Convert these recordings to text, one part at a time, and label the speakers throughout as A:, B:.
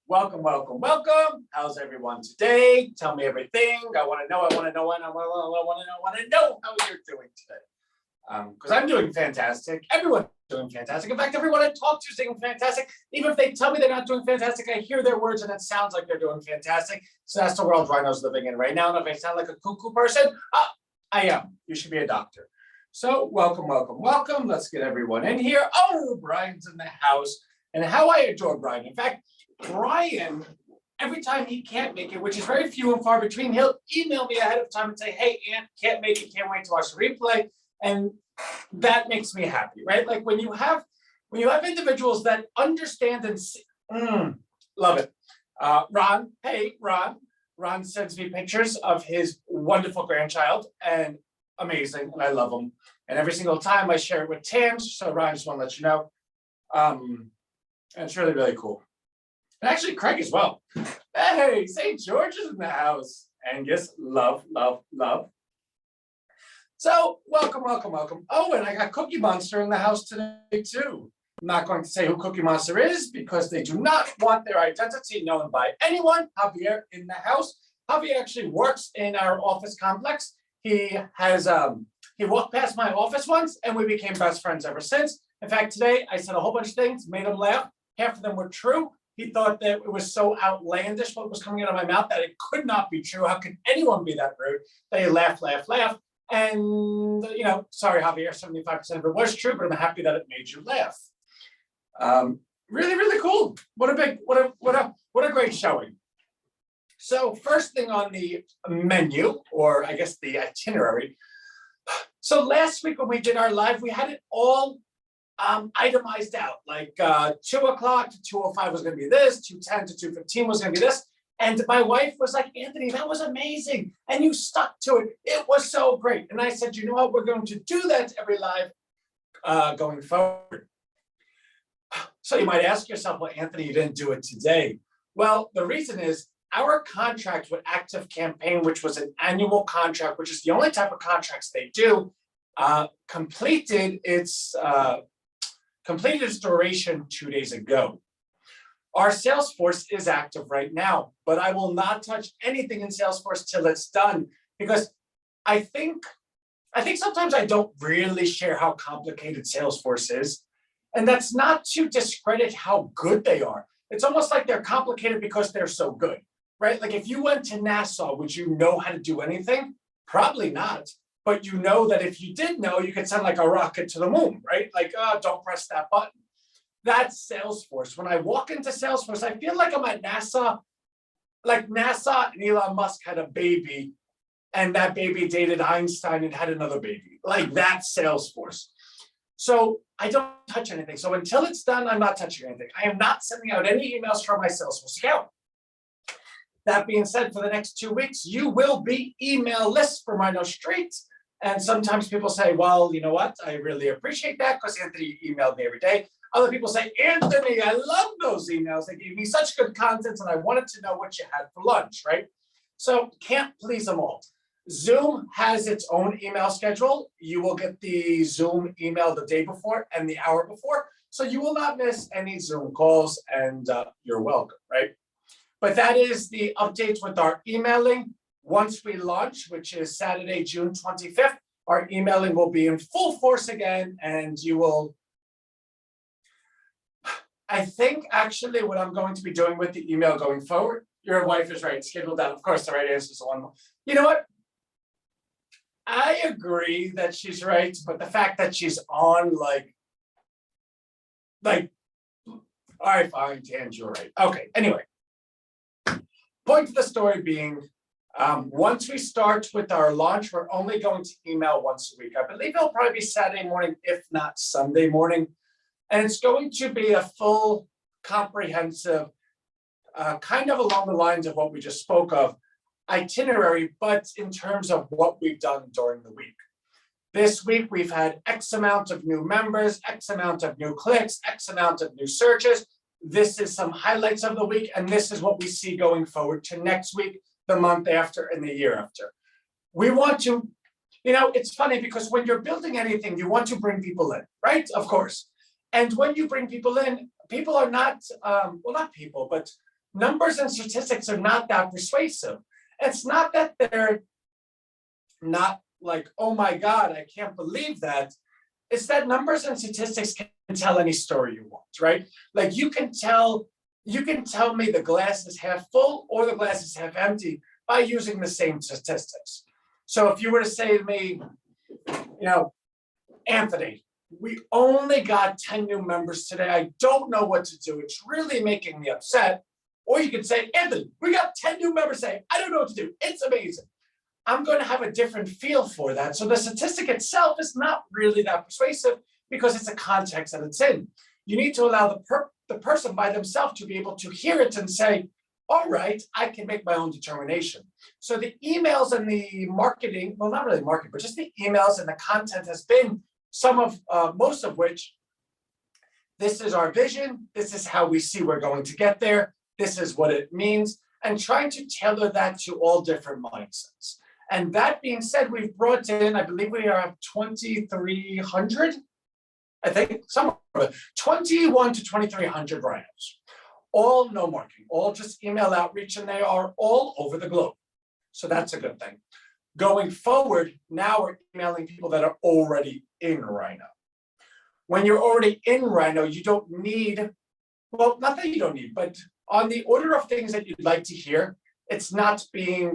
A: Welcome, welcome, welcome. How's everyone today? Tell me everything. I want to know, I want to know, I want to know how you're doing today. Because I'm doing fantastic. Everyone's doing fantastic. In fact, everyone I talk to is doing fantastic. Even if they tell me they're not doing fantastic, I hear their words and it sounds like they're doing fantastic. So that's the world Rhino's living in right now. And if I sound like a cuckoo person, I am. You should be a doctor. So welcome, welcome, welcome. Let's get everyone in here. Oh, Brian's in the house. And how I adore Brian. In fact, Brian, every time he can't make it, which is very few and far between, he'll email me ahead of time and say, hey, Aunt, can't make it, can't wait to watch the replay. And that makes me happy, right? Like when you have individuals that understand and see, love it. Ron, hey, Ron sends me pictures of his wonderful grandchild and amazing, and I love him. And every single time I share it with Tam, so Ron, just want to let you know. And it's really, really cool. And actually Craig as well. Hey, St. George is in the house. Angus, love, love, love. So welcome, welcome, welcome. Oh, and I got Cookie Monster in the house today too. I'm not going to say who Cookie Monster is because they do not want their identity known by anyone. Javier in the house. Javier actually works in our office complex. He has he walked past my office once and we became best friends ever since. In fact, today I said a whole bunch of things, made him laugh. Half of them were true. He thought that it was so outlandish what was coming out of my mouth that it could not be true. How could anyone be that rude? They laugh, laugh, laugh. And, you know, sorry, Javier, 75% of it was true, but I'm happy that it made you laugh. Really, really cool. What a great showing. So first thing on the menu, or I guess the itinerary. So last week when we did our live, we had it all itemized out, like 2 o'clock to 2:05 was going to be this, 2:10 to 2:15 was going to be this. And my wife was like, Anthony, that was amazing. And you stuck to it. It was so great. And I said, you know what? We're going to do that every live going forward. So you might ask yourself, well, Anthony, you didn't do it today. Well, the reason is our contract with Active Campaign, which was an annual contract, which is the only type of contracts they do, completed its duration 2 days ago. Our Salesforce is active right now, but I will not touch anything in Salesforce till it's done because I think sometimes I don't really share how complicated Salesforce is. And that's not to discredit how good they are. It's almost like they're complicated because they're so good, right? Like if you went to NASA, would you know how to do anything? Probably not. But you know that if you did know, you could send like a rocket to the moon, right? Like, don't press that button. That's Salesforce. When I walk into Salesforce, I feel like I'm at NASA, like NASA and Elon Musk had a baby and that baby dated Einstein and had another baby. Like that's Salesforce. So I don't touch anything. So until it's done, I'm not touching anything. I am not sending out any emails from my Salesforce account. That being said, for the next 2 weeks, you will be email lists for RHINOStreet. And sometimes people say, well, you know what? I really appreciate that because Anthony emailed me every day. Other people say, Anthony, I love those emails. They gave me such good content and I wanted to know what you had for lunch, right? So can't please them all. Zoom has its own email schedule. You will get the Zoom email the day before and the hour before. So you will not miss any Zoom calls and you're welcome, right? But that is the updates with our emailing. Once we launch, which is Saturday, June 25th, our emailing will be in full force again and you will, I think actually what I'm going to be doing with the email going forward, your wife is right, schedule that. Of course, the right answer is the one. You know what? I agree that she's right, but the fact that she's on like, all right, fine, Tan, you're right. Okay, anyway. Point of the story being, once we start with our launch, we're only going to email once a week. I believe it'll probably be Saturday morning, if not Sunday morning. And it's going to be a full, comprehensive, kind of along the lines of what we just spoke of, itinerary, but in terms of what we've done during the week. This week, we've had X amount of new members, X amount of new clicks, X amount of new searches. This is some highlights of the week, and this is what we see going forward to next week, the month after, and the year after. We want to, you know, it's funny because when you're building anything, you want to bring people in, right? Of course. And when you bring people in, people are not, well, not people, but numbers and statistics are not that persuasive. It's not that they're not like, oh my God, I can't believe that. It's that numbers and statistics can tell any story you want, right? Like you can tell me the glass is half full or the glass is half empty by using the same statistics. So if you were to say to me, Anthony, we only got 10 new members today. I don't know what to do. It's really making me upset. Or you could say, Anthony, we got 10 new members today. I don't know what to do. It's amazing. I'm going to have a different feel for that. So the statistic itself is not really that persuasive because it's a context that it's in. You need to allow the person by themselves to be able to hear it and say, all right, I can make my own determination. So the emails and the marketing, well, not really marketing, but just the emails and the content has been most of which, this is our vision, this is how we see we're going to get there, this is what it means, and trying to tailor that to all different mindsets. And that being said, we've brought in, I believe we are 2,300, I think, somewhere, 21 to 2,300 rhinos. All no marketing, all just email outreach, and they are all over the globe. So that's a good thing. Going forward, now we're emailing people that are already in Rhino. When you're already in Rhino, you don't need, well, not that you don't need, but on the order of things that you'd like to hear, it's not being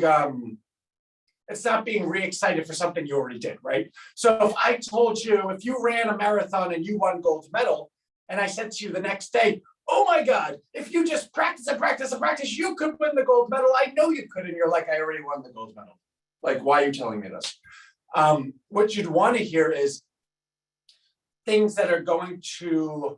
A: re-excited for something you already did, right? So if I told you, if you ran a marathon and you won gold medal, and I said to you the next day, oh my God, if you just practice and practice and practice, you could win the gold medal. I know you could. And you're like, I already won the gold medal. Like, why are you telling me this? What you'd want to hear is things that are going to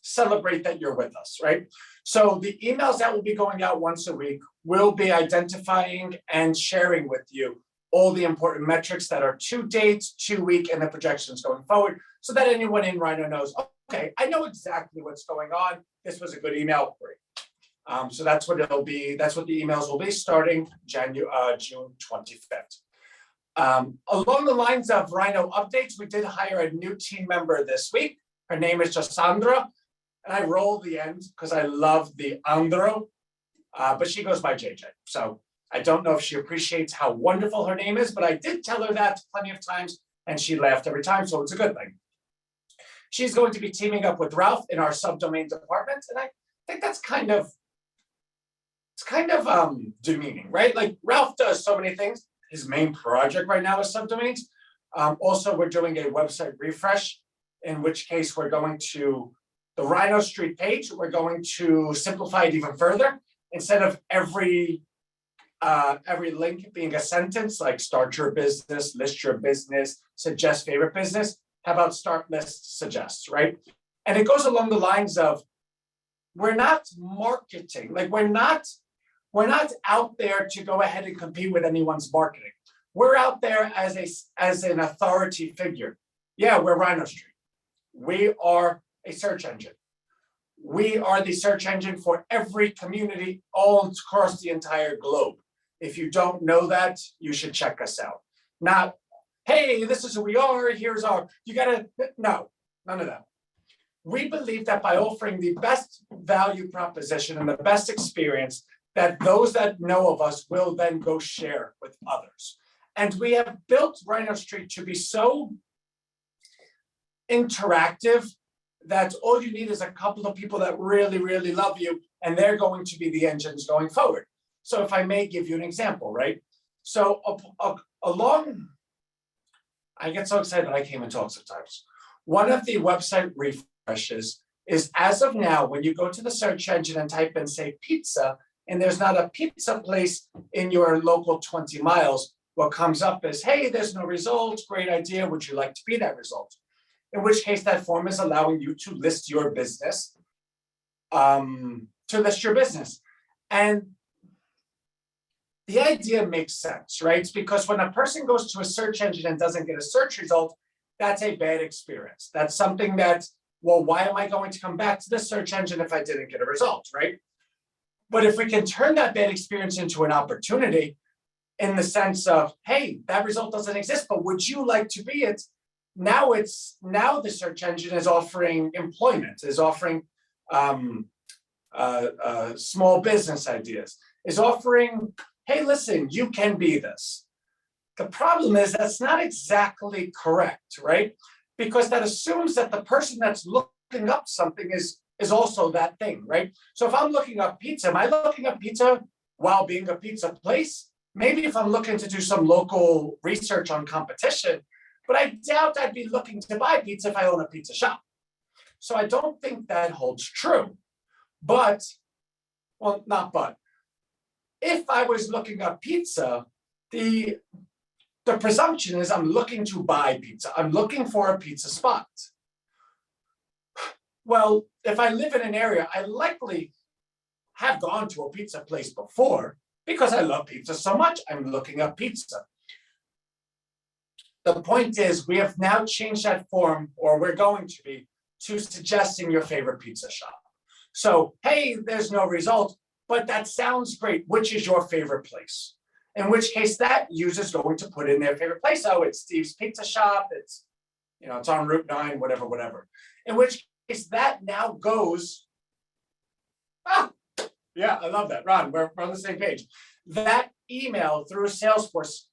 A: celebrate that you're with us, right? So the emails that will be going out once a week will be identifying and sharing with you all the important metrics that are to date, 2 week, and the projections going forward, so that anyone in Rhino knows, okay, I know exactly what's going on. This was a good email for you. So that's what it'll be. That's what the emails will be starting June 25th. Along the lines of Rhino updates, we did hire a new team member this week. Her name is Jasandra, and I roll the end because I love the Andro, but she goes by JJ. So I don't know if she appreciates how wonderful her name is, but I did tell her that plenty of times, and she laughed every time, so it's a good thing. She's going to be teaming up with Ralph in our subdomain department, and I think that's kind of demeaning, right? Like Ralph does so many things. His main project right now is subdomains. Also, we're doing a website refresh, in which case we're going to the RHINOStreet page. We're going to simplify it even further. Instead of every link being a sentence, like start your business, list your business, suggest favorite business, how about start, list, suggest, right? And it goes along the lines of, we're not marketing, like we're not out there to go ahead and compete with anyone's marketing. We're out there as an authority figure. Yeah, we're RHINOStreet. We are a search engine. We are the search engine for every community all across the entire globe. If you don't know that, you should check us out. Not, hey, this is who we are, here's our, no, none of that. We believe that by offering the best value proposition and the best experience, that those that know of us will then go share with others. And we have built RHINOStreet to be so interactive that all you need is a couple of people that really, really love you, and they're going to be the engines going forward. So if I may give you an example, right? So I get so excited I can't even talk sometimes. One of the website refreshes is, as of now, when you go to the search engine and type in, say, pizza, and there's not a pizza place in your local 20 miles, what comes up is, hey, there's no results, great idea, would you like to be that result? In which case that form is allowing you to list your business, And the idea makes sense, right? It's because when a person goes to a search engine and doesn't get a search result, that's a bad experience. That's something that, well, why am I going to come back to the search engine if I didn't get a result, right? But if we can turn that bad experience into an opportunity in the sense of, hey, that result doesn't exist, but would you like to be it? Now the search engine is offering employment, is offering small business ideas, is offering, hey, listen, you can be this. The problem is that's not exactly correct, right? Because that assumes that the person that's looking up something is also that thing, right? So if I'm looking up pizza, am I looking up pizza while being a pizza place? Maybe if I'm looking to do some local research on competition, but I doubt I'd be looking to buy pizza if I own a pizza shop. So I don't think that holds true. But, well, not but. If I was looking up pizza, the presumption is I'm looking to buy pizza. I'm looking for a pizza spot. Well, if I live in an area, I likely have gone to a pizza place before because I love pizza so much. I'm looking up pizza. The point is, we have now changed that form, or we're going to be, to suggesting your favorite pizza shop. So, hey, there's no result, but that sounds great. Which is your favorite place? In which case, that user's going to put in their favorite place. Oh, it's Steve's Pizza Shop. It's, it's on Route 9, whatever. In which case, that now goes. Yeah, I love that, Ron. We're on the same page. That email through Salesforce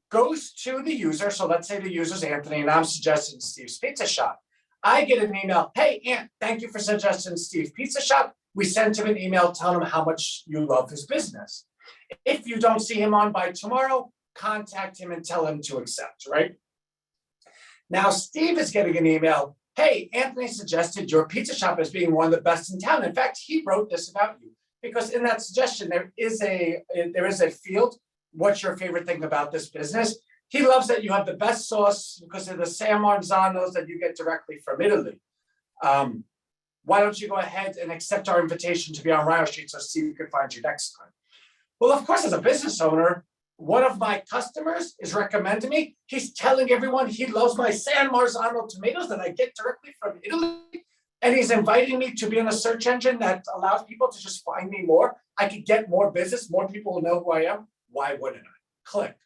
A: goes to the user. So let's say the user's Anthony, and I'm suggesting Steve's Pizza Shop. I get an email. Hey, Ant, thank you for suggesting Steve's Pizza Shop. We sent him an email telling him how much you love his business. If you don't see him on by tomorrow, contact him and tell him to accept, right? Now, Steve is getting an email. Hey, Anthony suggested your pizza shop as being one of the best in town. In fact, he wrote this about you because in that suggestion, there is a field. What's your favorite thing about this business? He loves that you have the best sauce because of the San Marzanos that you get directly from Italy. Why don't you go ahead and accept our invitation to be on RHINOStreet so Steve can find you next time? Well, of course, as a business owner, one of my customers is recommending me. He's telling everyone he loves my San Marzano tomatoes that I get directly from Italy. And he's inviting me to be in a search engine that allows people to just find me more. I could get more business. More people will know who I am. Why wouldn't I? Click.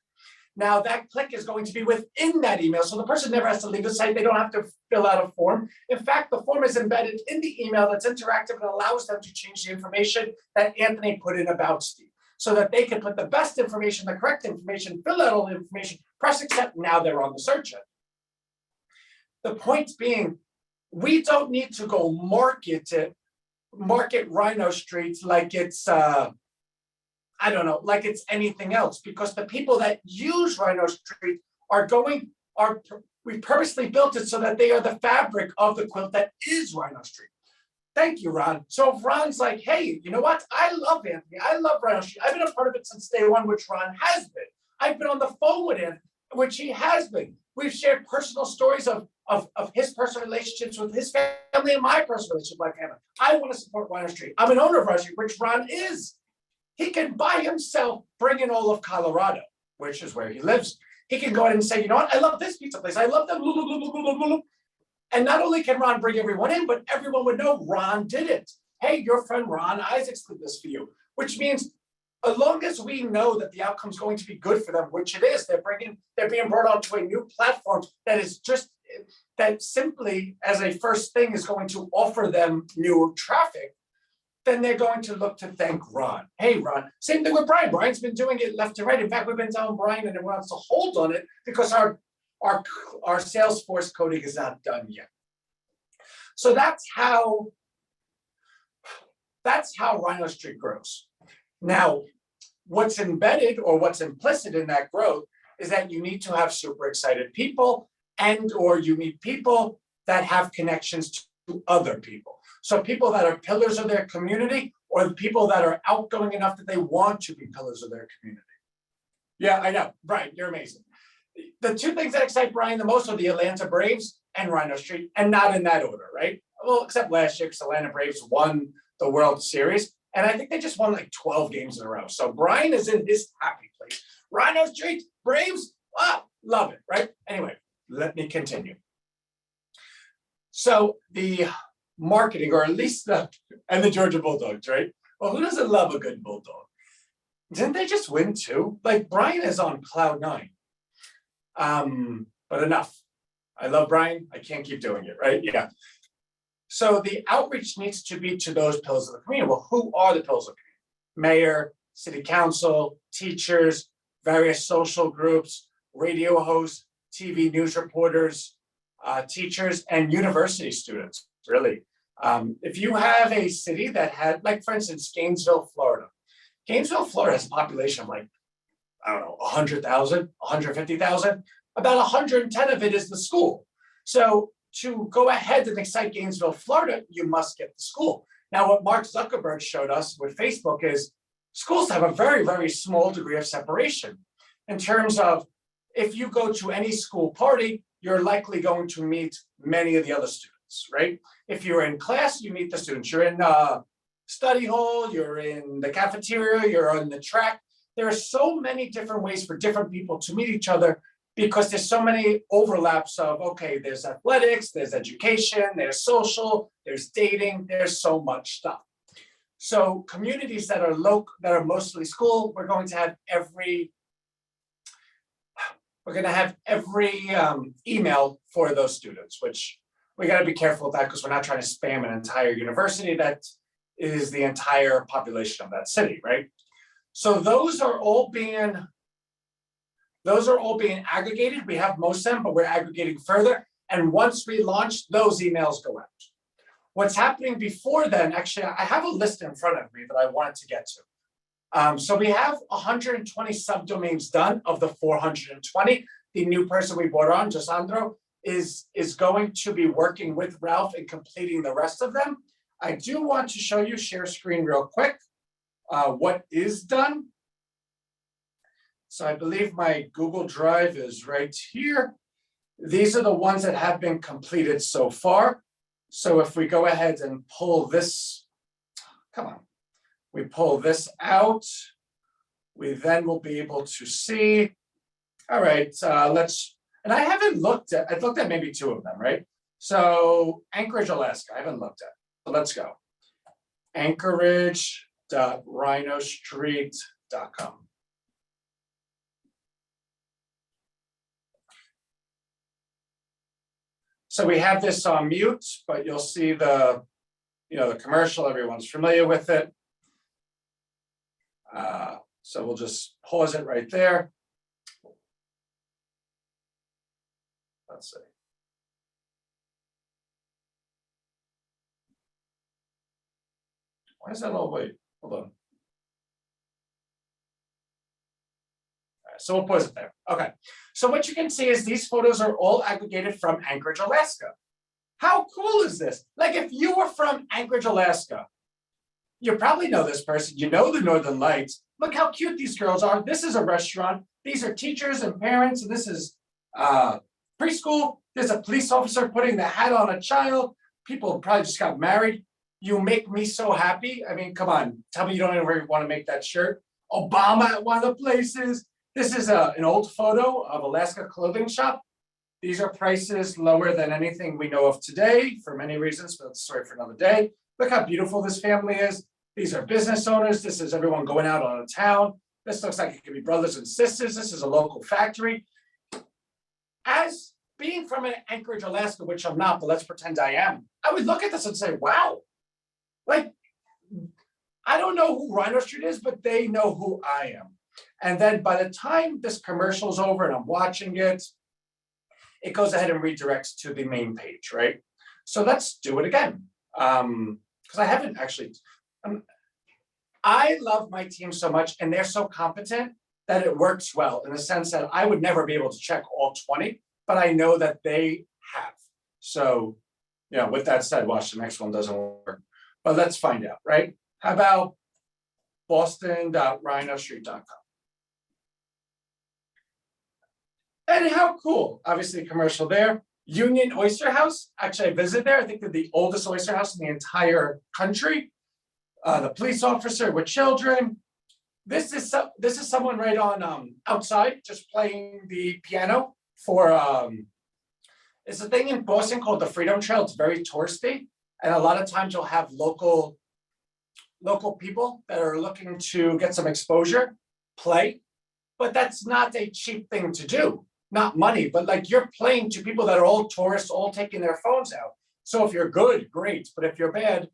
A: Now that click is going to be within that email. So the person never has to leave the site. They don't have to fill out a form. In fact, the form is embedded in the email that's interactive and allows them to change the information that Anthony put in about Steve, so that they can put the best information, the correct information, fill out all the information, press accept, now they're on the search engine. The point being, we don't need to go market RHINOStreet like it's, like it's anything else, because the people that use RHINOStreet we purposely built it so that they are the fabric of the quilt that is RHINOStreet. Thank you, Ron. So if Ron's like, hey, you know what? I love Anthony. I love RHINOStreet. I've been a part of it since day one, which Ron has been. I've been on the phone with him, which he has been. We've shared personal stories of his personal relationships with his family and my personal relationship with my family. I want to support RHINOStreet. I'm an owner of RHINOStreet, which Ron is. He can by himself bring in all of Colorado, which is where he lives. He can go ahead and say, you know what? I love this pizza place. I love them. And not only can Ron bring everyone in, but everyone would know Ron did it. Hey, your friend Ron Isaacs did this for you, which means as long as we know that the outcome is going to be good for them, which it is, they're being brought onto a new platform that simply as a first thing is going to offer them new traffic, then they're going to look to thank Ron. Hey, Ron. Same thing with Brian. Brian's been doing it left to right. In fact, we've been telling Brian and everyone else to hold on it because our Salesforce coding is not done yet. So that's how RHINOStreet grows. Now, what's embedded or what's implicit in that growth is that you need to have super excited people or you need people that have connections to other people. So people that are pillars of their community or the people that are outgoing enough that they want to be pillars of their community. Yeah, I know. Brian, you're amazing. The two things that excite Brian the most are the Atlanta Braves and RHINOStreet, and not in that order, right? Well, except last year, because Atlanta Braves won the World Series, and I think they just won like 12 games in a row. So Brian is in his happy place. RHINOStreet, Braves, love it, right? Anyway, let me continue. So the marketing, or at least the Georgia Bulldogs, right? Well, who doesn't love a good Bulldog? Didn't they just win too? Like Brian is on cloud nine. But enough. I love Brian. I can't keep doing it, right? Yeah. So the outreach needs to be to those pillars of the community. Well, who are the pillars of the community? Mayor, city council, teachers, various social groups, radio hosts, TV news reporters, teachers, and university students, really. If you have a city that had, like for instance, Gainesville, Florida. Gainesville, Florida has a population of like, I don't know, 100,000, 150,000. About 110 of it is the school. So to go ahead and excite Gainesville, Florida, you must get the school. Now, what Mark Zuckerberg showed us with Facebook is schools have a very, very small degree of separation in terms of if you go to any school party, you're likely going to meet many of the other students, right? If you're in class, you meet the students. You're in study hall, you're in the cafeteria, you're on the track. There are so many different ways for different people to meet each other because there's so many overlaps of, okay, there's athletics, there's education, there's social, there's dating, there's so much stuff. So communities that are local, that are mostly school, we're going to have every email for those students, which we got to be careful with that because we're not trying to spam an entire university that is the entire population of that city, right? So those are all being aggregated. We have most of them, but we're aggregating further. And once we launch, those emails go out. What's happening before then, actually, I have a list in front of me that I wanted to get to. So we have 120 subdomains done of the 420. The new person we brought on, Gisandro, is going to be working with Ralph and completing the rest of them. I do want to show you, share screen real quick, what is done. So I believe my Google Drive is right here. These are the ones that have been completed so far. So if we go ahead and pull this, come on, we pull this out, we then will be able to see. All right, and I haven't looked at, I've looked at maybe two of them, right? So Anchorage, Alaska, I haven't looked at. So let's go. Anchorage.RHINOStreet.com. So we have this on mute, but you'll see the, the commercial, everyone's familiar with it. So we'll just pause it right there. Let's see. Why is that all wait? Hold on. All right, so we'll pause it there. Okay. So what you can see is these photos are all aggregated from Anchorage, Alaska. How cool is this? Like if you were from Anchorage, Alaska, you probably know this person, you know the Northern Lights. Look how cute these girls are. This is a restaurant. These are teachers and parents, and this is preschool. There's a police officer putting the hat on a child. People probably just got married. You make me so happy. I mean, come on, tell me you don't ever want to make that shirt. Obama at one of the places. This is an old photo of Alaska clothing shop. These are prices lower than anything we know of today for many reasons, but that's a story for another day. Look how beautiful this family is. These are business owners. This is everyone going out on a town. This looks like it could be brothers and sisters. This is a local factory. As being from Anchorage, Alaska, which I'm not, but let's pretend I am, I would look at this and say, wow, like, I don't know who RHINOstreet is, but they know who I am. And then by the time this commercial is over and I'm watching it, it goes ahead and redirects to the main page, right? So let's do it again. Because I haven't actually, I love my team so much and they're so competent that it works well in the sense that I would never be able to check all 20, but I know that they have. So, with that said, watch the next one doesn't work, but let's find out, right? How about boston.rhinostreet.com? And how cool, obviously commercial there. Union Oyster House, actually I visited there. I think they're the oldest oyster house in the entire country. The police officer with children. This is someone right on outside just playing the piano for, it's a thing in Boston called the Freedom Trail. It's very touristy. And a lot of times you'll have local people that are looking to get some exposure, play, but that's not a cheap thing to do. Not money, but like you're playing to people that are all tourists, all taking their phones out. So if you're good, great. But if you're bad,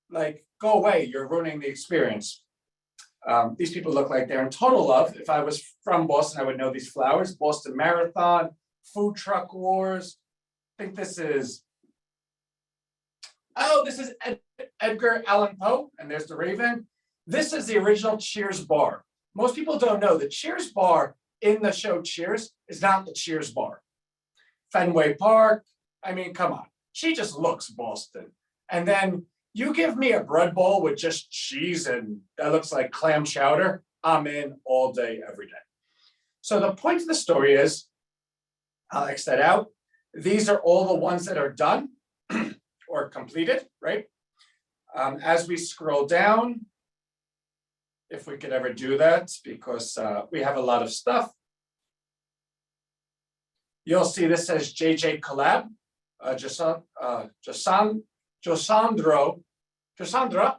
A: like go away, you're ruining the experience. These people look like they're in total love. If I was from Boston, I would know these flowers. Boston Marathon, Food Truck Wars. I think this is, this is Edgar Allan Poe, and there's the Raven. This is the original Cheers bar. Most people don't know the Cheers bar in the show Cheers is not the Cheers bar. Fenway Park, I mean, come on. She just looks Boston. And then you give me a bread bowl with just cheese and that looks like clam chowder, I'm in all day, every day. So the point of the story is, I'll X that out. These are all the ones that are done or completed, right? As we scroll down, if we could ever do that, because we have a lot of stuff. You'll see this says JJ Collab, Josandra,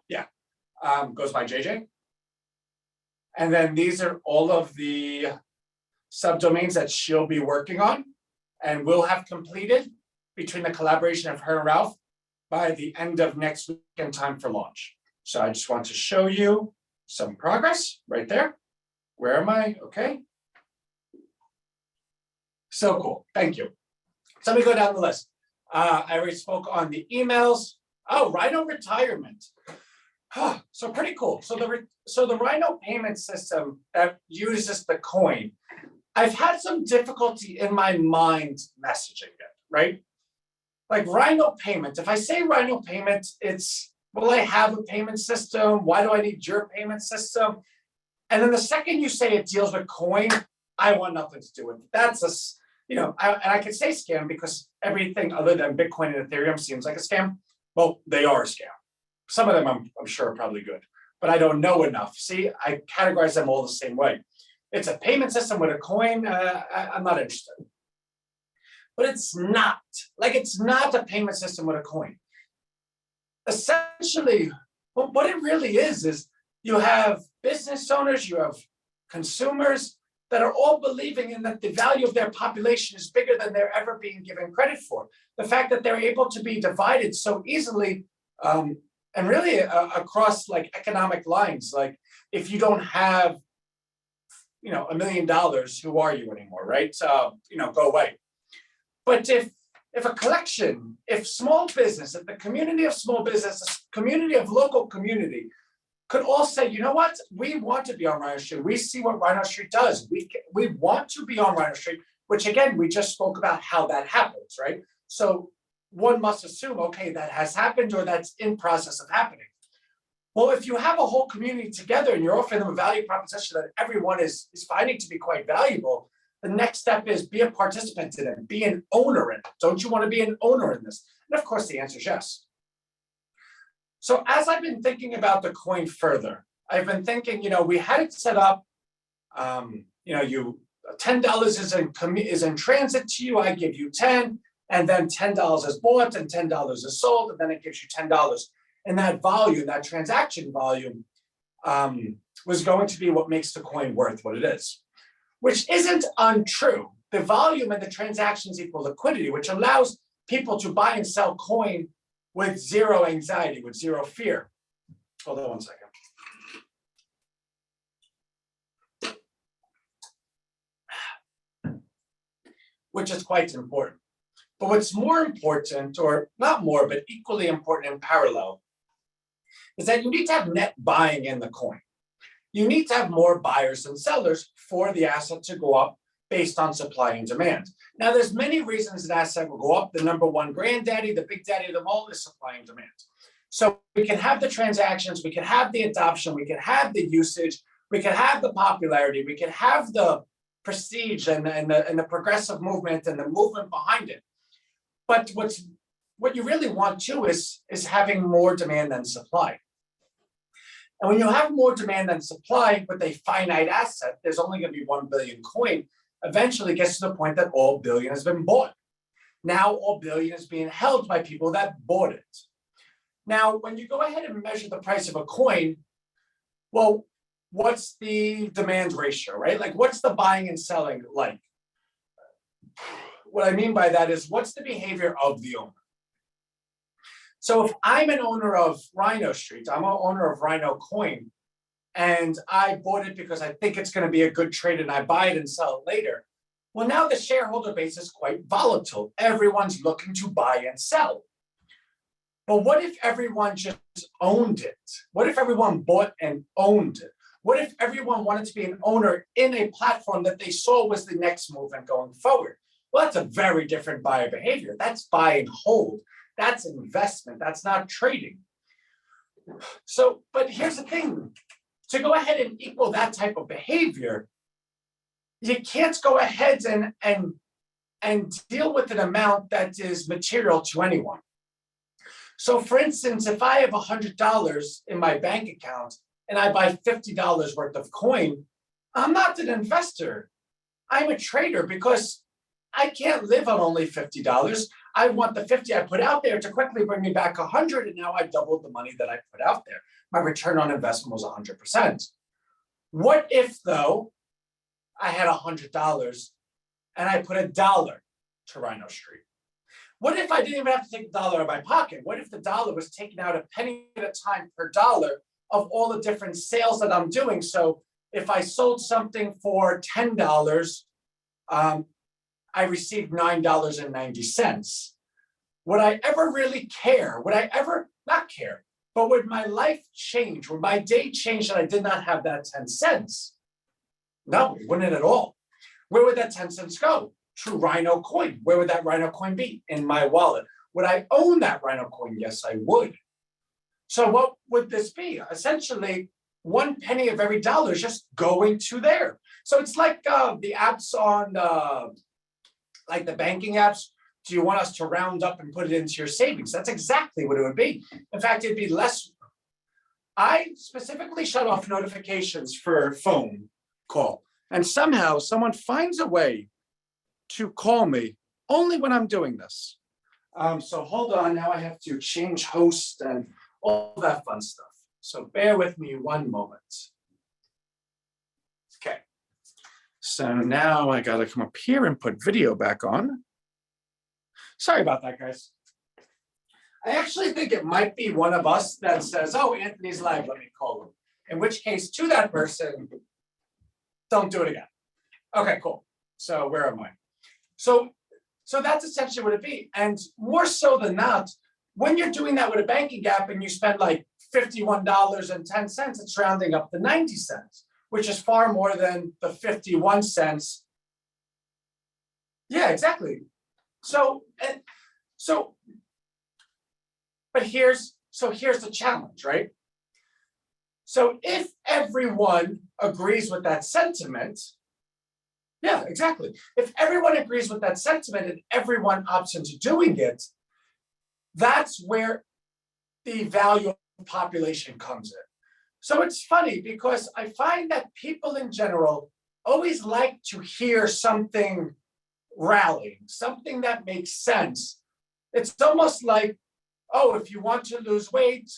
A: yeah, goes by JJ. And then these are all of the subdomains that she'll be working on and will have completed between the collaboration of her and Ralph by the end of next week in time for launch. So I just want to show you some progress right there. Where am I? Okay. So cool. Thank you. So let me go down the list. I already spoke on the emails. Oh, Rhino retirement. So pretty cool. So the Rhino payment system that uses the coin, I've had some difficulty in my mind messaging it, right? Like Rhino payment. If I say Rhino payment, it's, will I have a payment system? Why do I need your payment system? And then the second you say it deals with coin, I want nothing to do with it. That's a, and I can say scam because everything other than Bitcoin and Ethereum seems like a scam. Well, they are a scam. Some of them I'm sure are probably good, but I don't know enough. See, I categorize them all the same way. It's a payment system with a coin. I'm not interested. But it's not. Like, it's not a payment system with a coin. Essentially, what it really is you have business owners, you have consumers that are all believing in that the value of their population is bigger than they're ever being given credit for. The fact that they're able to be divided so easily and really across like economic lines, like if you don't have, $1 million, who are you anymore, right? Go away. But if a collection, if small business, if the community of small business, a community of local community could all say, you know what, we want to be on RHINOstreet. We see what RHINOstreet does. We want to be on RHINOstreet, which again, we just spoke about how that happens, right? So one must assume, okay, that has happened or that's in process of happening. Well, if you have a whole community together and you're offering them a value proposition that everyone is finding to be quite valuable, the next step is be a participant in it, be an owner in it. Don't you want to be an owner in this? And of course, the answer is yes. So as I've been thinking about the coin further, I've been thinking, we had it set up, you $10 is in transit to you, I give you 10, and then $10 is bought and $10 is sold, and then it gives you $10. And that volume, that transaction volume, was going to be what makes the coin worth what it is, which isn't untrue. The volume and the transactions equal liquidity, which allows people to buy and sell coin with zero anxiety, with zero fear. Hold on one second. Which is quite important. But what's more important, or not more, but equally important in parallel, is that you need to have net buying in the coin. You need to have more buyers than sellers for the asset to go up based on supply and demand. Now, there's many reasons an asset will go up. The number one granddaddy, the big daddy of them all is supply and demand. So we can have the transactions, we can have the adoption, we can have the usage, we can have the popularity, we can have the prestige and the progressive movement and the movement behind it. But what you really want too is having more demand than supply. And when you have more demand than supply with a finite asset, there's only going to be 1 billion coin. Eventually gets to the point that all billion has been bought. Now all billion is being held by people that bought it. Now, when you go ahead and measure the price of a coin, well, what's the demand ratio, right? Like, what's the buying and selling like? What I mean by that is, what's the behavior of the owner? So if I'm an owner of RHINOStreet, I'm an owner of Rhino Coin, and I bought it because I think it's going to be a good trade and I buy it and sell it later. Well, now the shareholder base is quite volatile. Everyone's looking to buy and sell. But what if everyone just owned it? What if everyone bought and owned it? What if everyone wanted to be an owner in a platform that they saw was the next movement going forward? Well, that's a very different buyer behavior. That's buy and hold. That's investment. That's not trading. So, but here's the thing. To go ahead and equal that type of behavior, you can't go ahead and deal with an amount that is material to anyone. So for instance, if I have $100 in my bank account and I buy $50 worth of coin, I'm not an investor. I'm a trader because I can't live on only $50. I want the 50 I put out there to quickly bring me back 100, and now I doubled the money that I put out there. My return on investment was 100%. What if, though, I had $100 and I put $1 to RHINOStreet? What if I didn't even have to take the dollar out of my pocket? What if the dollar was taken out a penny at a time per dollar of all the different sales that I'm doing? So if I sold something for $10, I received $9.90. Would I ever really care? Would I ever not care? But would my life change? Would my day change that I did not have that 10 cents? No, it wouldn't at all. Where would that 10 cents go? To Rhino coin. Where would that Rhino coin be? In my wallet. Would I own that Rhino coin? Yes, I would. So what would this be? Essentially, 1 penny of every dollar is just going to there. So it's like the apps on, like the banking apps. Do you want us to round up and put it into your savings? That's exactly what it would be. In fact, it'd be less. I specifically shut off notifications for phone call. And somehow someone finds a way to call me only when I'm doing this. So hold on, now I have to change host and all that fun stuff. So bear with me one moment. Okay. So now I gotta come up here and put video back on. Sorry about that, guys. I actually think it might be one of us that says, oh, Anthony's live, let me call him. In which case, to that person, don't do it again. Okay, cool. So where am I? So that's essentially what it'd be. And more so than not, when you're doing that with a banking app and you spend like $51.10, it's rounding up to 90 cents, which is far more than the 51 cents. Yeah, exactly. But here's the challenge, right? So if everyone agrees with that sentiment, yeah, exactly. If everyone agrees with that sentiment and everyone opts into doing it, that's where the value of population comes in. So it's funny because I find that people in general always like to hear something rallying, something that makes sense. It's almost like, oh, if you want to lose weight,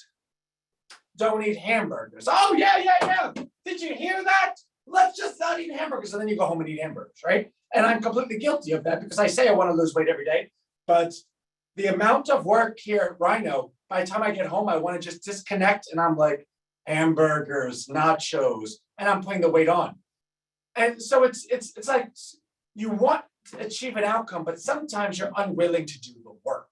A: don't eat hamburgers. Oh, yeah. Did you hear that? Let's just not eat hamburgers. And then you go home and eat hamburgers, right? And I'm completely guilty of that because I say I want to lose weight every day. But the amount of work here at Rhino, by the time I get home, I want to just disconnect. And I'm like, hamburgers, nachos, and I'm putting the weight on. And so it's like you want to achieve an outcome, but sometimes you're unwilling to do the work.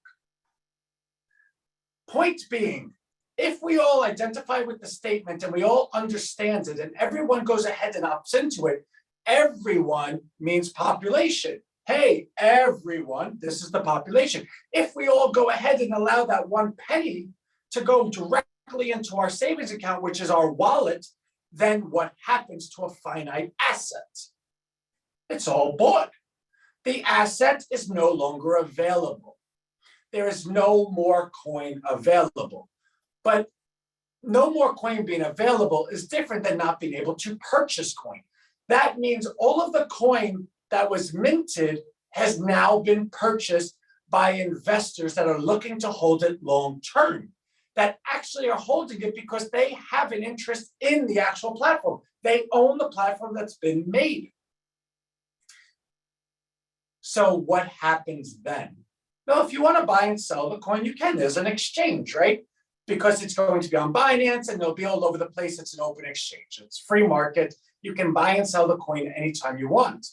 A: Point being, if we all identify with the statement and we all understand it and everyone goes ahead and opts into it, everyone means population. Hey, everyone, this is the population. If we all go ahead and allow that 1 penny to go directly into our savings account, which is our wallet, then what happens to a finite asset? It's all bought. The asset is no longer available. There is no more coin available. But no more coin being available is different than not being able to purchase coin. That means all of the coin that was minted has now been purchased by investors that are looking to hold it long term, that actually are holding it because they have an interest in the actual platform. They own the platform that's been made. So what happens then? Well, if you want to buy and sell the coin, you can. There's an exchange, right? Because it's going to be on Binance and they'll be all over the place. It's an open exchange. It's free market. You can buy and sell the coin anytime you want.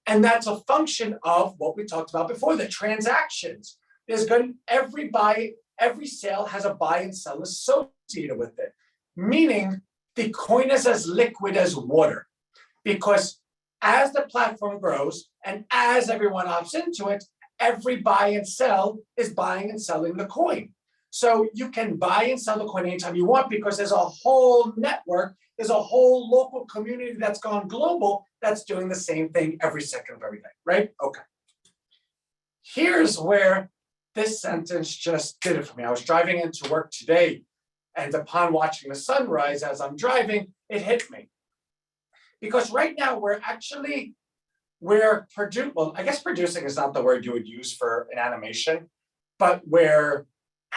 A: And that's a function of what we talked about before, the transactions. There's going every sale has a buy and sell associated with it, meaning the coin is as liquid as water. Because as the platform grows and as everyone opts into it, every buy and sell is buying and selling the coin. So you can buy and sell the coin anytime you want because there's a whole network, there's a whole local community that's gone global that's doing the same thing every second of every day, right? Okay. Here's where this sentence just did it for me. I was driving into work today, and upon watching the sunrise as I'm driving, it hit me. Because right now well, I guess producing is not the word you would use for an animation, but we're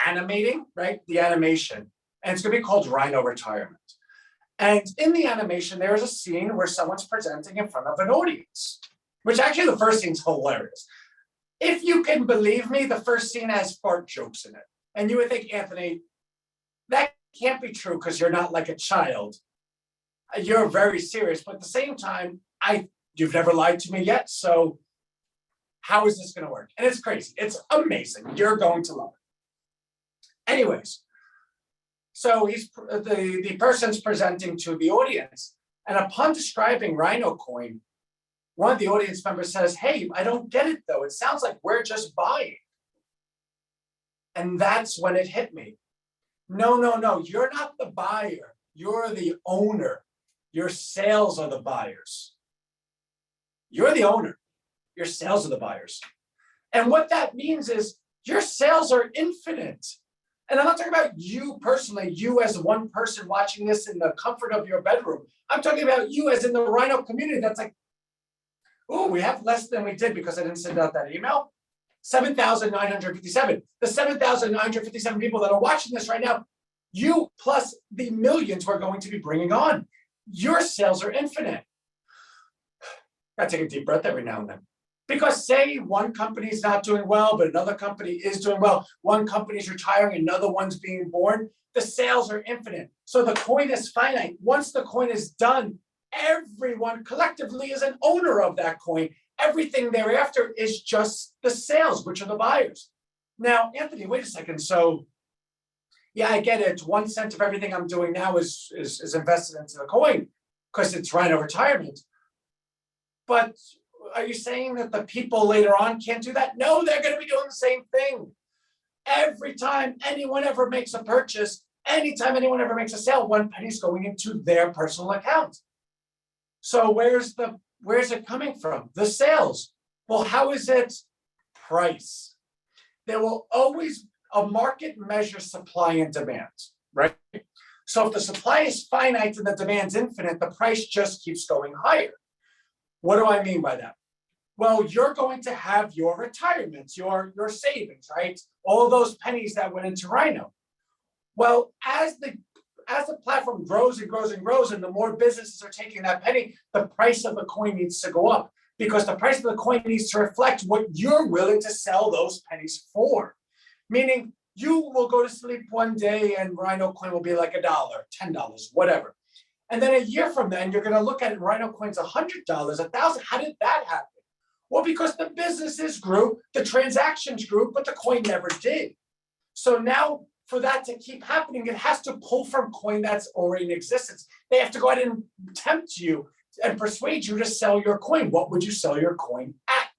A: animating, right? The animation. And it's going to be called Rhino Retirement. And in the animation, there is a scene where someone's presenting in front of an audience, which actually the first scene's hilarious. If you can believe me, the first scene has fart jokes in it. And you would think, Anthony, that can't be true because you're not like a child. You're very serious, but at the same time, you've never lied to me yet, so how is this going to work? And it's crazy. It's amazing. You're going to love it. Anyways, so the person's presenting to the audience, and upon describing Rhino Coin, one of the audience members says, "Hey, I don't get it though. It sounds like we're just buying." And that's when it hit me. No, you're not the buyer. You're the owner. Your sales are the buyers. You're the owner. Your sales are the buyers. And what that means is your sales are infinite. And I'm not talking about you personally, you as one person watching this in the comfort of your bedroom. I'm talking about you as in the Rhino community that's like, oh, we have less than we did because I didn't send out that email. 7,957. The 7,957 people that are watching this right now, you plus the millions we're going to be bringing on. Your sales are infinite. Gotta take a deep breath every now and then. Because say one company is not doing well, but another company is doing well. One company is retiring, another one's being born. The sales are infinite. So the coin is finite. Once the coin is done, everyone collectively is an owner of that coin. Everything thereafter is just the sales, which are the buyers. Now, Anthony, wait a second. So yeah, I get it. 1 cent of everything I'm doing now is invested into the coin because it's Rhino Retirement. But are you saying that the people later on can't do that? No, they're going to be doing the same thing. Every time anyone ever makes a purchase, anytime anyone ever makes a sale, 1 penny's going into their personal account. So where's it coming from? The sales. Well, how is it? Price. There will always a market measures supply and demand, right? So if the supply is finite and the demand's infinite, the price just keeps going higher. What do I mean by that? Well, you're going to have your retirements, your savings, right? All those pennies that went into Rhino. Well, as the platform grows and grows and grows, and the more businesses are taking that penny, the price of the coin needs to go up because the price of the coin needs to reflect what you're willing to sell those pennies for. Meaning you will go to sleep one day and Rhino coin will be like $1, $10, whatever. And then a year from then, you're going to look at it, Rhino coin's $100, $1,000. How did that happen? Well, because the businesses grew, the transactions grew, but the coin never did. So now for that to keep happening, it has to pull from coin that's already in existence. They have to go ahead and tempt you and persuade you to sell your coin. What would you sell your coin at?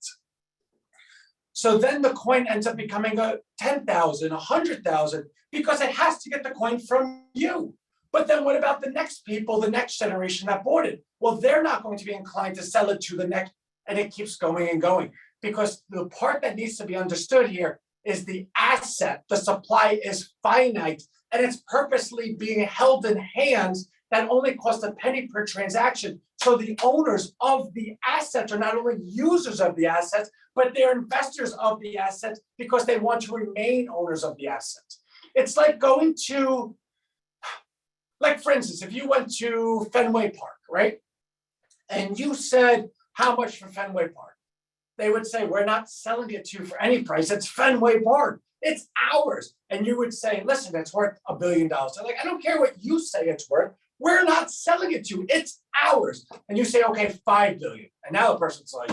A: So then the coin ends up becoming a 10,000, 100,000, because it has to get the coin from you. But then what about the next people, the next generation that bought it? Well, they're not going to be inclined to sell it to the next, and it keeps going and going. Because the part that needs to be understood here is the asset. The supply is finite, and it's purposely being held in hands that only cost a penny per transaction. So the owners of the assets are not only users of the assets, but they're investors of the assets because they want to remain owners of the assets. It's like going to, like for instance, if you went to Fenway Park, right? And you said, how much for Fenway Park? they would say, we're not selling it to you for any price. It's Fenway Park. It's ours. And you would say, listen, it's worth $1 billion. They're like, I don't care what you say it's worth. We're not selling it to you. It's ours. And you say, okay, $5 billion. And now the person's like,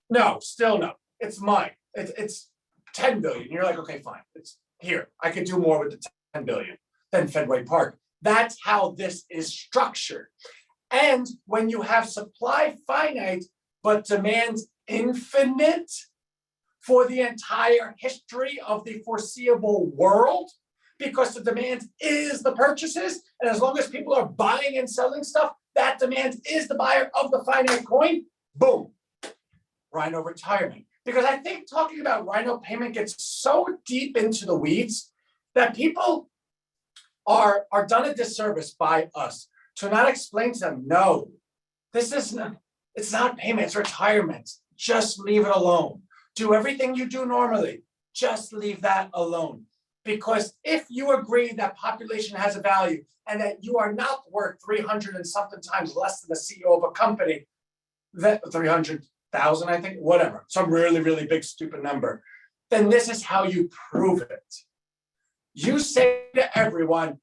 A: no, still no. It's mine. It's 10 billion. You're like, okay, fine. It's here. I could do more with the 10 billion than Fenway Park. That's how this is structured. And when you have supply finite, but demand infinite for the entire history of the foreseeable world, because the demand is the purchases, and as long as people are buying and selling stuff, that demand is the buyer of the finite coin, boom, Rhino retirement. Because I think talking about Rhino payment gets so deep into the weeds that people are done a disservice by us to not explain to them, no, this isn't, it's not payment, it's retirement. Just leave it alone. Do everything you do normally. Just leave that alone. Because if you agree that population has a value and that you are not worth 300 and something times less than the CEO of a company, that 300,000, I think, whatever, some really, really big, stupid number, then this is how you prove it. You say to everyone,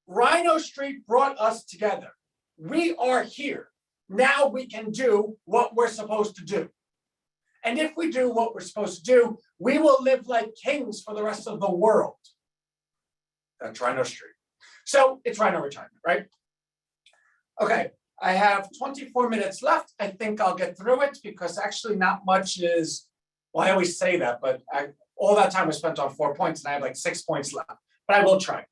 A: RHINOstreet brought us together. We are here. Now we can do what we're supposed to do. And if we do what we're supposed to do, we will live like kings for the rest of the world. That's RHINOstreet. So it's Rhino retirement, right? Okay, I have 24 minutes left. I think I'll get through it because actually not much is, well, I always say that, but all that time was spent on 4 points and I have like 6 points left, but I will try.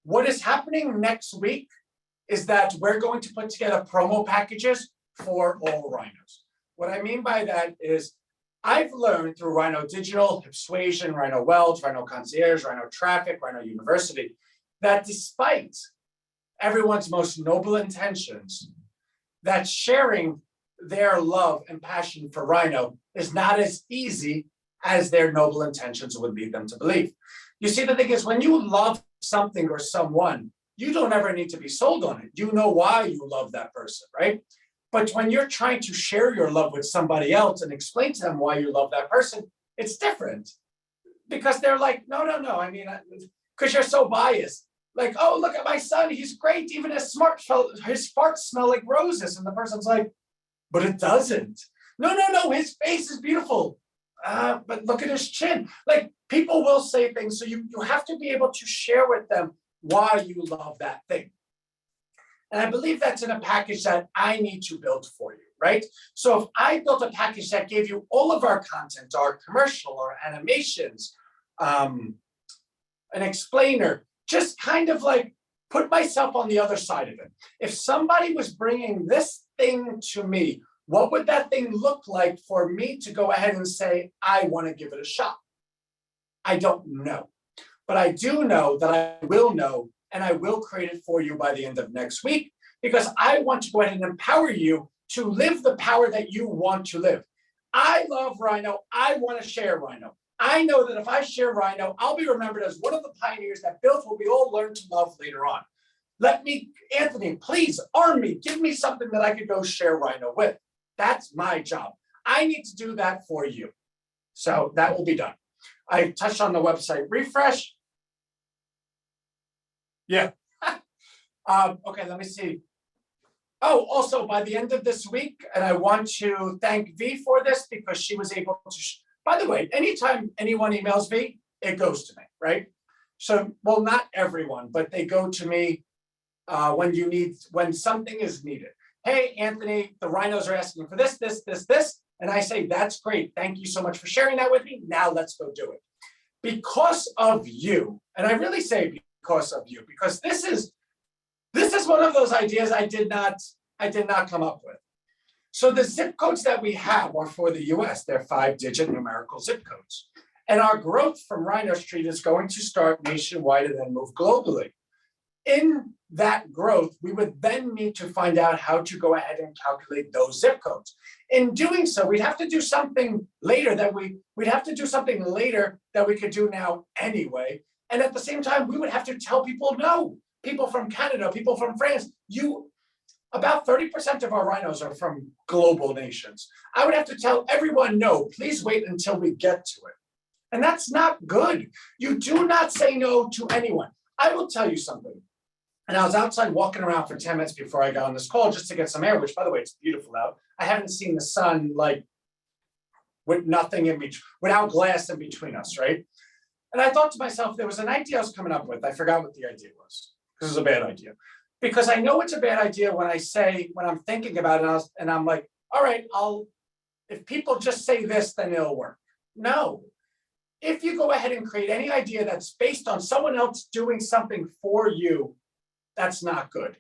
A: What is happening next week is that we're going to put together promo packages for all Rhinos. What I mean by that is I've learned through Rhino Digital, Persuasion, Rhino Wealth, Rhino Concierge, Rhino Traffic, Rhino University, that despite everyone's most noble intentions, that sharing their love and passion for Rhino is not as easy as their noble intentions would lead them to believe. You see, the thing is, when you love something or someone, you don't ever need to be sold on it. You know why you love that person, right? But when you're trying to share your love with somebody else and explain to them why you love that person, it's different. Because they're like, no. I mean, because you're so biased. Like, oh, look at my son. He's great. Even his farts smell like roses. And the person's like, but it doesn't. No. His face is beautiful. But look at his chin. Like, people will say things. So you have to be able to share with them why you love that thing. And I believe that's in a package that I need to build for you, right? So if I built a package that gave you all of our content, our commercial, our animations, an explainer, just kind of like put myself on the other side of it. If somebody was bringing this thing to me, what would that thing look like for me to go ahead and say, I want to give it a shot? I don't know. But I do know that I will know, and I will create it for you by the end of next week, because I want to go ahead and empower you to live the power that you want to live. I love Rhino. I want to share Rhino. I know that if I share Rhino, I'll be remembered as one of the pioneers that built what we all learned to love later on. Let me, Anthony, please arm me. Give me something that I could go share Rhino with. That's my job. I need to do that for you. So that will be done. I touched on the website refresh. Yeah. Okay, let me see. Oh, also by the end of this week, and I want to thank V for this because she was able to, by the way, anytime anyone emails V, it goes to me, right? So, well, not everyone, but they go to me when something is needed. Hey, Anthony, the Rhinos are asking for this, and I say, that's great. Thank you so much for sharing that with me. Now let's go do it. Because of you, and I really say because of you, because this is one of those ideas I did not come up with. So the zip codes that we have are for the US. They're 5-digit numerical zip codes. And our growth from RHINOstreet is going to start nationwide and then move globally. In that growth, we would then need to find out how to go ahead and calculate those zip codes. In doing so, we'd have to do something later that we could do now anyway. And at the same time, we would have to tell people, no, people from Canada, people from France, about 30% of our rhinos are from global nations. I would have to tell everyone, no, please wait until we get to it. And that's not good. You do not say no to anyone. I will tell you something. And I was outside walking around for 10 minutes before I got on this call just to get some air, which, by the way, it's beautiful out. I haven't seen the sun like with nothing in between, without glass in between us, right? And I thought to myself, there was an idea I was coming up with. I forgot what the idea was, because it was a bad idea. Because I know it's a bad idea when I'm thinking about it, and I'm like, all right, if people just say this, then it'll work. No. If you go ahead and create any idea that's based on someone else doing something for you, that's not good.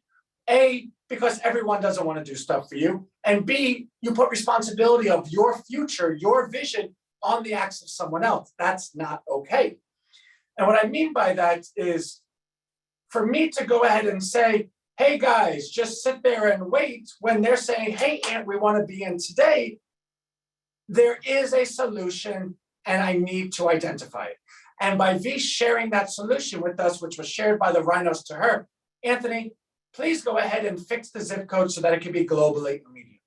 A: A, because everyone doesn't want to do stuff for you. And B, you put responsibility of your future, your vision on the acts of someone else. That's not okay. And what I mean by that is for me to go ahead and say, hey guys, just sit there and wait when they're saying, hey, Aunt, we want to be in today. There is a solution and I need to identify it. And by V sharing that solution with us, which was shared by the rhinos to her, Anthony, please go ahead and fix the zip code so that it can be globally immediately.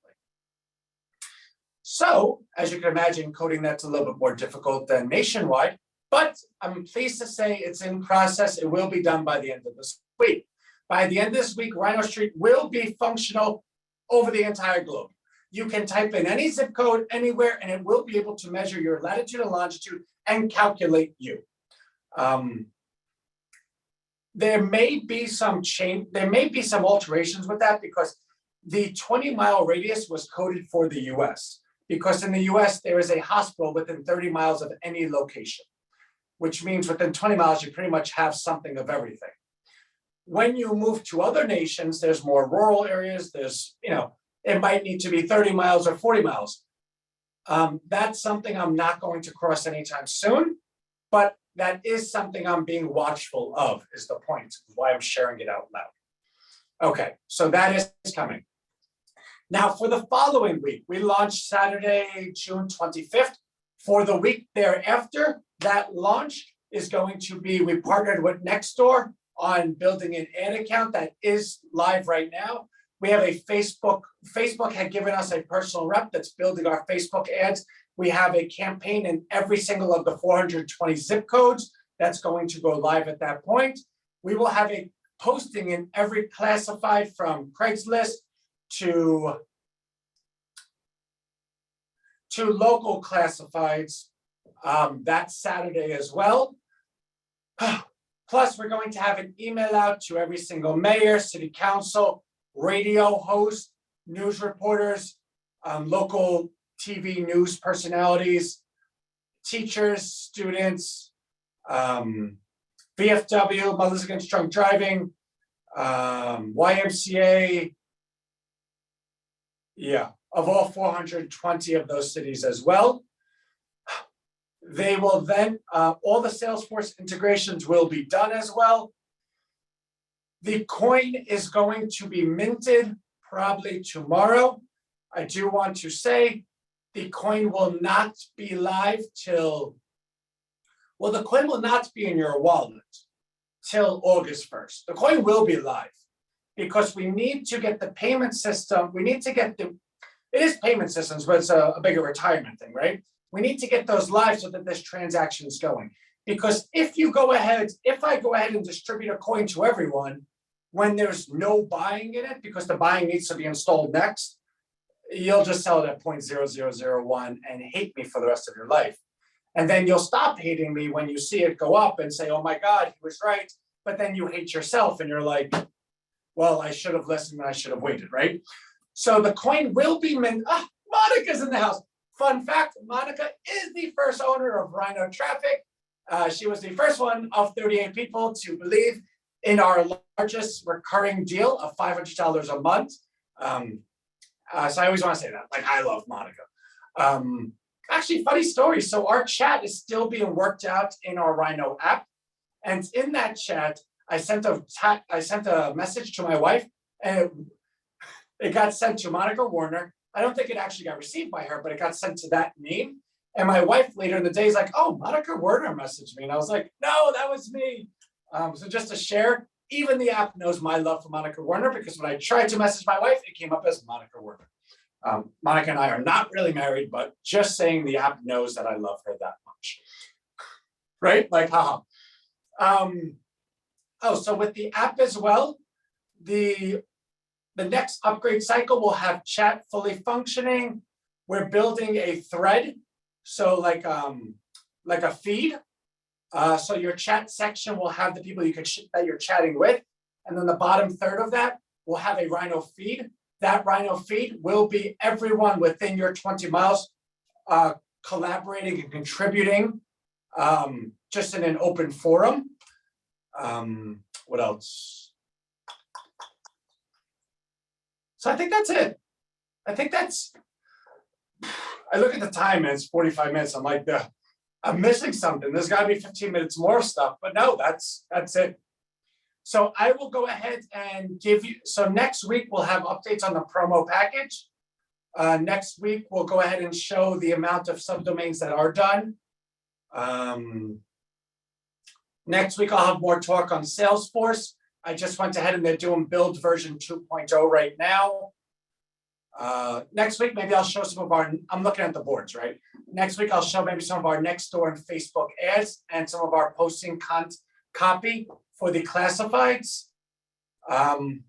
A: So, as you can imagine, coding that's a little bit more difficult than nationwide, but I'm pleased to say it's in process. It will be done by the end of this week. By the end of this week, RHINOstreet will be functional over the entire globe. You can type in any zip code anywhere, and it will be able to measure your latitude and longitude and calculate you. There may be some alterations with that because the 20-mile radius was coded for the US. Because in the US, there is a hospital within 30 miles of any location, which means within 20 miles, you pretty much have something of everything. When you move to other nations, there's more rural areas, it might need to be 30 miles or 40 miles. That's something I'm not going to cross anytime soon, but that is something I'm being watchful of, is the point, why I'm sharing it out loud. Okay, so that is coming. Now for the following week, we launched Saturday, June 25th. For the week thereafter, that launch is going to be, we partnered with Nextdoor on building an ad account that is live right now. We have a Facebook had given us a personal rep that's building our Facebook ads. We have a campaign in every single of the 420 zip codes that's going to go live at that point. We will have a posting in every classified from Craigslist to local classifieds that Saturday as well. Plus, we're going to have an email out to every single mayor, city council, radio host, news reporters, local TV news personalities, teachers, students, VFW, Mothers Against Drunk Driving, YMCA, of all 420 of those cities as well. They will then, all the Salesforce integrations will be done as well. The coin is going to be minted probably tomorrow. I do want to say the coin will not be live till, well, the coin will not be in your wallet till August 1st. The coin will be live because we need to get the payment system. We need to get it is payment systems, but it's a bigger retirement thing, right? We need to get those live so that this transaction is going. Because if I go ahead and distribute a coin to everyone, when there's no buying in it, because the buying needs to be installed next, you'll just sell it at 0.0001 and hate me for the rest of your life. And then you'll stop hating me when you see it go up and say, oh my God, he was right. But then you hate yourself and you're like, well, I should have listened and I should have waited, right? So the coin will be minted. Monica's in the house. Fun fact, Monica is the first owner of Rhino Traffic. She was the first one of 38 people to believe in our largest recurring deal of $500 a month. So I always want to say that, like, I love Monica. Actually, funny story. So our chat is still being worked out in our Rhino app. And in that chat, I sent a message to my wife, and it got sent to Monica Warner. I don't think it actually got received by her, but it got sent to that name. And my wife later in the day is like, oh, Monica Warner messaged me. And I was like, no, that was me. So just to share, Even the app knows my love for Monica Werner because when I tried to message my wife, it came up as Monica Werner. Monica and I are not really married, but just saying the app knows that I love her that much. Right? Like, haha. So with the app as well, the next upgrade cycle will have chat fully functioning. We're building a thread, so like a feed. So your chat section will have the people that you're chatting with, and then the bottom third of that will have a Rhino feed. That Rhino feed will be everyone within your 20 miles collaborating and contributing, just in an open forum. What else? So I think that's it. I look at the time and it's 45 minutes. I'm like, I'm missing something. There's got to be 15 minutes more of stuff, but no, that's it. So I will go ahead and give you, so next week we'll have updates on the promo package. Next week, we'll go ahead and show the amount of subdomains that are done. Next week, I'll have more talk on Salesforce. I just went ahead and they're doing build version 2.0 right now. Next week, maybe I'll show some of our, I'm looking at the boards, right? Next week, I'll show maybe some of our Nextdoor and Facebook ads and some of our posting copy for the classifieds, and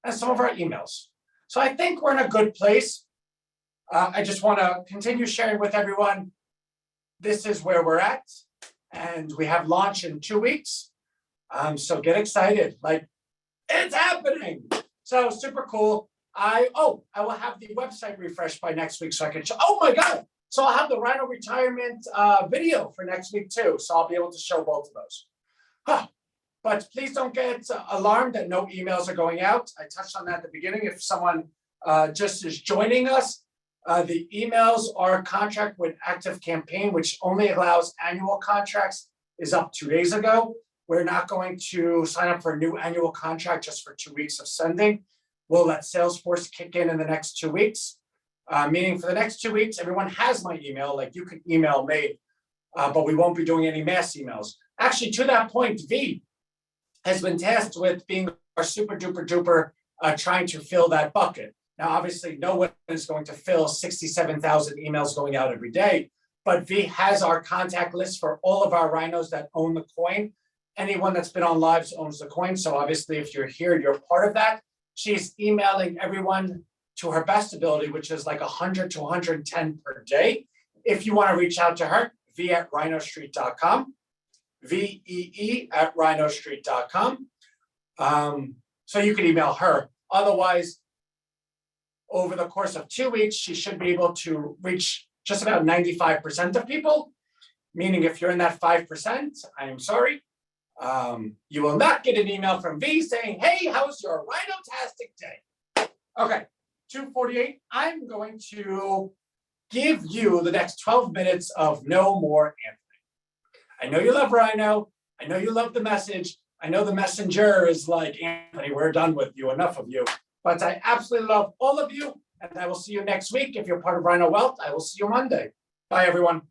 A: some of our emails. So I think we're in a good place. I just want to continue sharing with everyone. This is where we're at, and we have launch in 2 weeks. So get excited, like it's happening. So super cool. I will have the website refreshed by next week so I can show. Oh my God. So I'll have the Rhino retirement video for next week too. So I'll be able to show both of those. But please don't get alarmed that no emails are going out. I touched on that at the beginning. If someone just is joining us, the emails are a contract with Active Campaign, which only allows annual contracts, is up 2 days ago. We're not going to sign up for a new annual contract just for 2 weeks of sending. We'll let Salesforce kick in the next 2 weeks. Meaning for the next 2 weeks, everyone has my email, like you can email me, but we won't be doing any mass emails. Actually, to that point, V has been tasked with being our super duper duper trying to fill that bucket. Now, obviously, no one is going to fill 67,000 emails going out every day, but V has our contact list for all of our rhinos that own the coin. Anyone that's been on lives owns the coin. So obviously, if you're here, you're part of that. She's emailing everyone to her best ability, which is like 100 to 110 per day. If you want to reach out to her, v@rhinostreet.com, VEE@rhinostreet.com. So you can email her. Otherwise, over the course of 2 weeks, she should be able to reach just about 95% of people, meaning if you're in that 5%, I am sorry. You will not get an email from V saying, hey, how's your rhinotastic day? Okay, 2:48, I'm going to give you the next 12 minutes of No More Anthony. I know you love Rhino. I know you love the message. I know the messenger is like, Anthony, we're done with you, enough of you. But I absolutely love all of you, and I will see you next week. If you're part of Rhino Wealth, I will see you Monday. Bye, everyone.